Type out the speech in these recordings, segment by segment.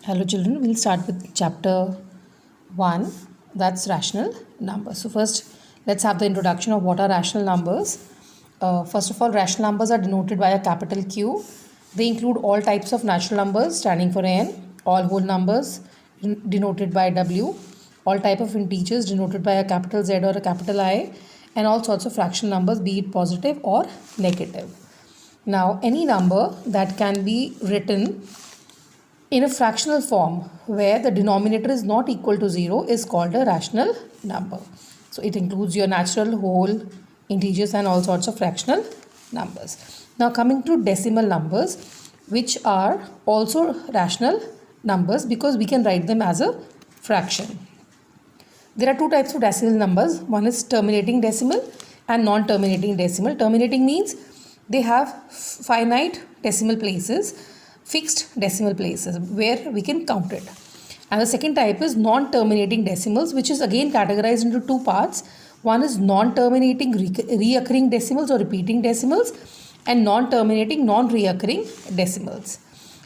Hello children, we'll start with chapter 1, that's rational numbers. So first let's have the introduction of what are rational numbers. First of all, rational numbers are denoted by a capital Q. They include all types of natural numbers standing for n, all whole numbers denoted by W, all type of integers denoted by a capital Z or a capital I, and all sorts of fractional numbers, be it positive or negative. Now any number that can be written in a fractional form where the denominator is not equal to 0 is called a rational number. So it includes your natural, whole, integers and all sorts of fractional numbers. Now coming to decimal numbers, which are also rational numbers because we can write them as a fraction. There are two types of decimal numbers. One is terminating decimal and non-terminating decimal. Terminating means they have finite decimal places, fixed decimal places where we can count it. And the second type is non-terminating decimals, which is again categorized into two parts. One is non-terminating reoccurring decimals or repeating decimals, and non-terminating non-reoccurring decimals.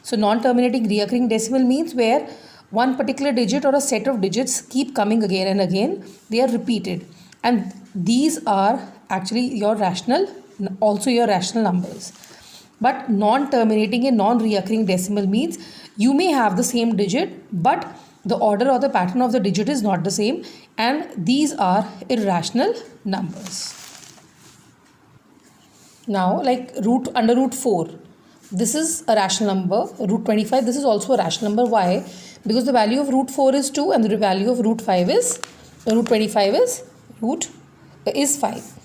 So non-terminating reoccurring decimal means where one particular digit or a set of digits keep coming again and again. They are repeated, and these are actually your rational, also your rational numbers. But non-terminating and non-reoccurring decimal means you may have the same digit, but the order or the pattern of the digit is not the same, and these are irrational numbers. Now, like under root 4, this is a rational number. Root 25, this is also a rational number. Why? Because the value of root 4 is 2 and the value of root 25 is 5.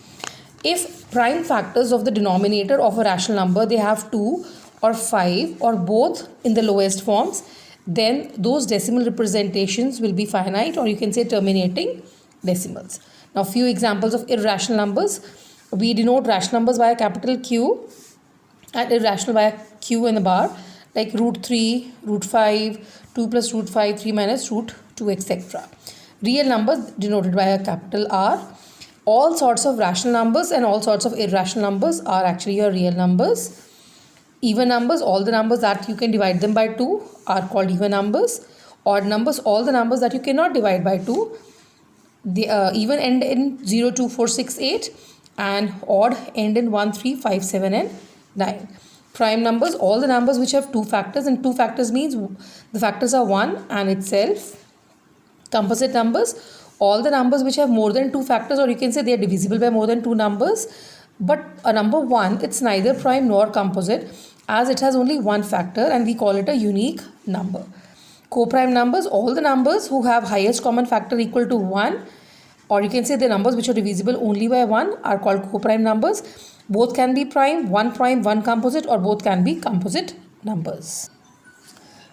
If prime factors of the denominator of a rational number, they have 2 or 5 or both in the lowest forms, then those decimal representations will be finite, or you can say terminating decimals. Now few examples of irrational numbers. We denote rational numbers by a capital Q and irrational by a Q in the bar, like root 3, root 5, 2 plus root 5, 3 minus root 2, etc. Real numbers denoted by a capital R. All sorts of rational numbers and all sorts of irrational numbers are actually your real numbers. Even numbers, all the numbers that you can divide them by 2 are called even numbers. Odd numbers, all the numbers that you cannot divide by 2, they even end in 0, 2, 4, 6, 8, and odd end in 1, 3, 5, 7 and 9. Prime numbers, all the numbers which have two factors, and two factors means the factors are 1 and itself. Composite numbers, all the numbers which have more than two factors, or you can say they are divisible by more than two numbers, but a number 1, it's neither prime nor composite as it has only one factor, and we call it a unique number. Co-prime numbers, all the numbers who have highest common factor equal to 1, or you can say the numbers which are divisible only by 1 are called co-prime numbers. Both can be prime, one composite, or both can be composite numbers.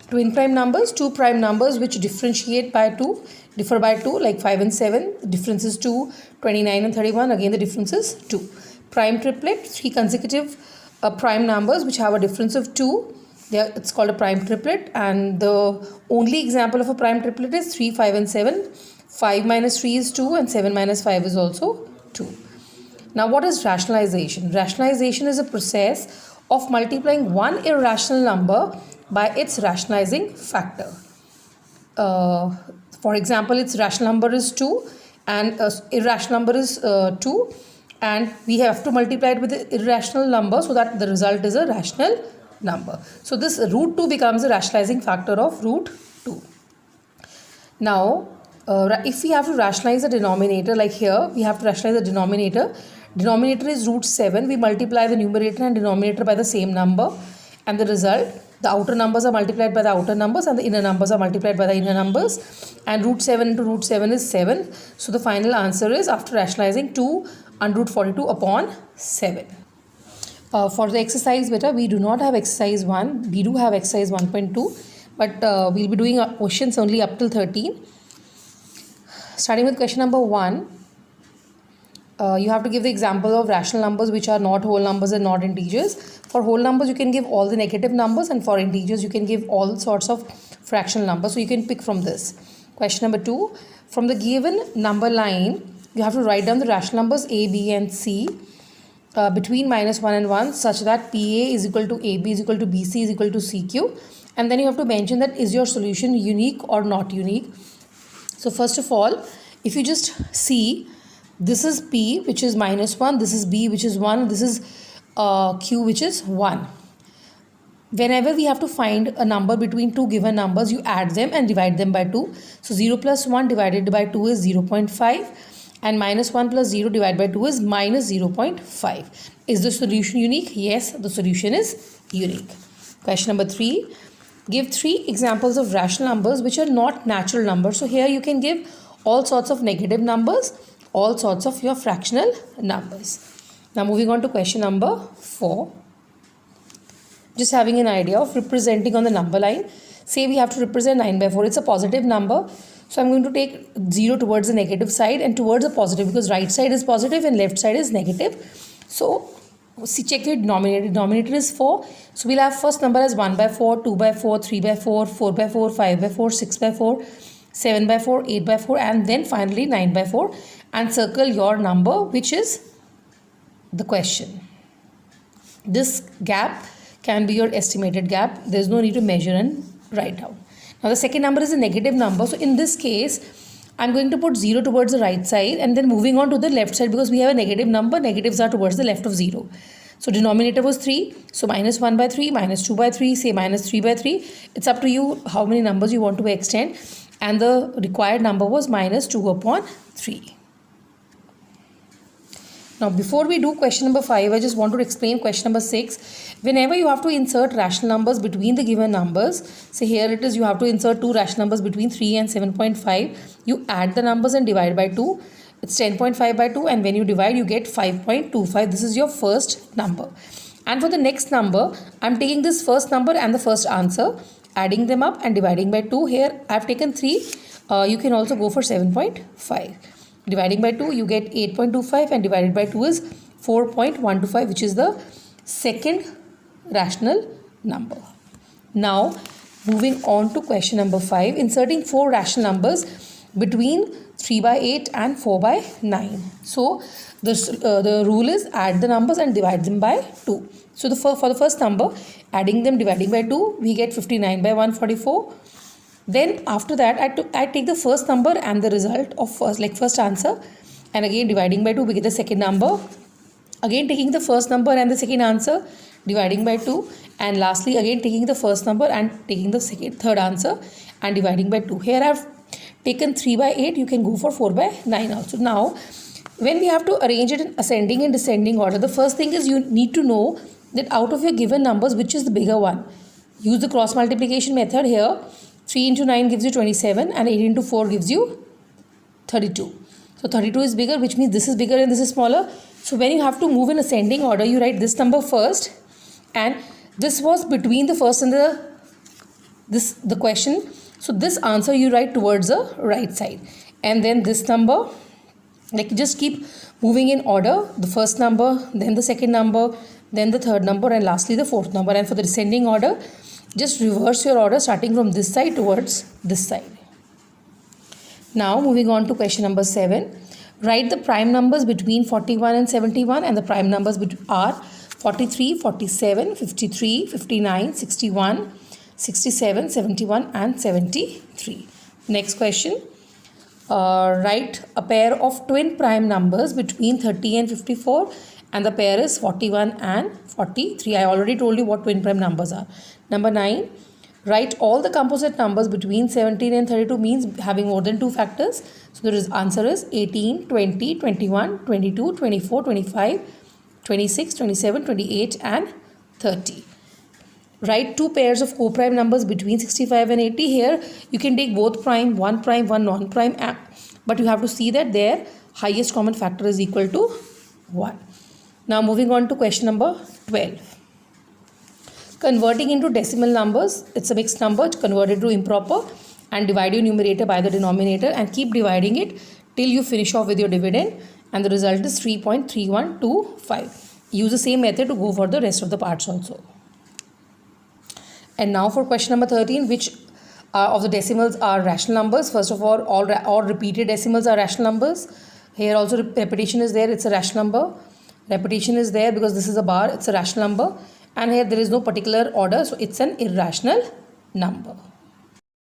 Twin prime numbers, two prime numbers which differ by 2, like 5 and 7, the difference is 2, 29 and 31, again the difference is 2. Prime triplet, three consecutive prime numbers which have a difference of 2, it's called a prime triplet, and the only example of a prime triplet is 3, 5 and 7. 5 minus 3 is 2 and 7 minus 5 is also 2. Now what is rationalization? Rationalization is a process of multiplying one irrational number by its rationalizing factor. For example, its rational number is 2 and irrational number is 2, and we have to multiply it with the irrational number so that the result is a rational number. So this root 2 becomes a rationalizing factor of root 2. Now if we have to rationalize the denominator, like here we have to rationalize the denominator. Denominator is root 7. We multiply the numerator and denominator by the same number, and the result, the outer numbers are multiplied by the outer numbers and the inner numbers are multiplied by the inner numbers, and root 7 into root 7 is 7. So the final answer is, after rationalizing, 2 under root 42 upon 7. For the exercise beta, we do not have exercise 1. We do have exercise 1.2, but we'll be doing questions only up till 13. Starting with question number 1, you have to give the example of rational numbers which are not whole numbers and not integers. For whole numbers, you can give all the negative numbers, and for integers, you can give all sorts of fractional numbers. So you can pick from this. Question number 2, from the given number line, you have to write down the rational numbers a, b and c between -1 and 1 such that PA is equal to AB is equal to BC is equal to CQ, and then you have to mention that is your solution unique or not unique. So first of all, if you just see, this is P which is -1, this is B which is 1, this is Q which is 1. Whenever we have to find a number between two given numbers, you add them and divide them by 2. So 0 plus 1 divided by 2 is 0.5, and -1 plus 0 divided by 2 is -0.5. Is the solution unique? Yes, the solution is unique. Question number 3. Give 3 examples of rational numbers which are not natural numbers. So here you can give all sorts of negative numbers, all sorts of your fractional numbers. Now moving on to question number 4. Just having an idea of representing on the number line. Say we have to represent 9 by 4. It's a positive number. So I'm going to take 0 towards the negative side and towards the positive, because right side is positive and left side is negative. So see, check the denominator. Denominator is 4. So we'll have first number as 1 by 4, 2 by 4, 3 by 4, 4 by 4, 5 by 4, 6 by 4, 7 by 4, 8 by 4, and then finally 9 by 4. And circle your number, which is the question. This gap can be your estimated gap. There's no need to measure and write down. Now the second number is a negative number. So in this case, I'm going to put 0 towards the right side and then moving on to the left side, because we have a negative number. Negatives are towards the left of 0. So denominator was 3. So -1 by 3, -2 by 3, say -3 by 3. It's up to you how many numbers you want to extend. And the required number was -2 upon 3. Now before we do question number 5, I just want to explain question number 6. Whenever you have to insert rational numbers between the given numbers, say here it is, you have to insert two rational numbers between 3 and 7.5. You add the numbers and divide by 2. It's 10.5 by 2, and when you divide you get 5.25. This is your first number. And for the next number, I'm taking this first number and the first answer, adding them up and dividing by 2. Here I've taken 3. You can also go for 7.5. Dividing by 2, you get 8.25, and divided by 2 is 4.125, which is the second rational number. Now, moving on to question number 5, inserting 4 rational numbers between 3 by 8 and 4 by 9. So, the rule is add the numbers and divide them by 2. So, for the first number, adding them, dividing by 2, we get 59 by 144. Then after that, I take the first number and the result of first answer, and again dividing by 2, we get the second number. Again taking the first number and the second answer, dividing by 2, and lastly again taking the first number and taking the third answer and dividing by 2. Here I have taken 3 by 8. You can go for 4 by 9 also. Now when we have to arrange it in ascending and descending order, the first thing is you need to know that out of your given numbers, which is the bigger one. Use the cross multiplication method here. 3 into 9 gives you 27, and 8 into 4 gives you 32. So 32 is bigger, which means this is bigger and this is smaller. So when you have to move in ascending order, you write this number first, and this was between the first and the question. So this answer you write towards the right side, and then this number, just keep moving in order. The first number, then the second number, then the third number, and lastly the fourth number. And for the descending order, just reverse your order starting from this side towards this side. Now moving on to question number 7. Write the prime numbers between 41 and 71, and the prime numbers are 43, 47, 53, 59, 61, 67, 71 and 73. Next question. Write a pair of twin prime numbers between 30 and 54, and the pair is 41 and 43. I already told you what twin prime numbers are. Number 9. Write all the composite numbers between 17 and 32, means having more than 2 factors. So the answer is 18, 20, 21, 22, 24, 25, 26, 27, 28 and 30. Write 2 pairs of co-prime numbers between 65 and 80. Here you can take both prime, one non-prime, but you have to see that their highest common factor is equal to 1. Now moving on to question number 12. Converting into decimal numbers, it's a mixed number, convert it to improper and divide your numerator by the denominator and keep dividing it till you finish off with your dividend, and the result is 3.3125. Use the same method to go for the rest of the parts also. And now for question number 13, which of the decimals are rational numbers? First of all repeated decimals are rational numbers. Here also repetition is there, it's a rational number. Repetition is there because this is a bar, it's a rational number. And here there is no particular order, so it's an irrational number.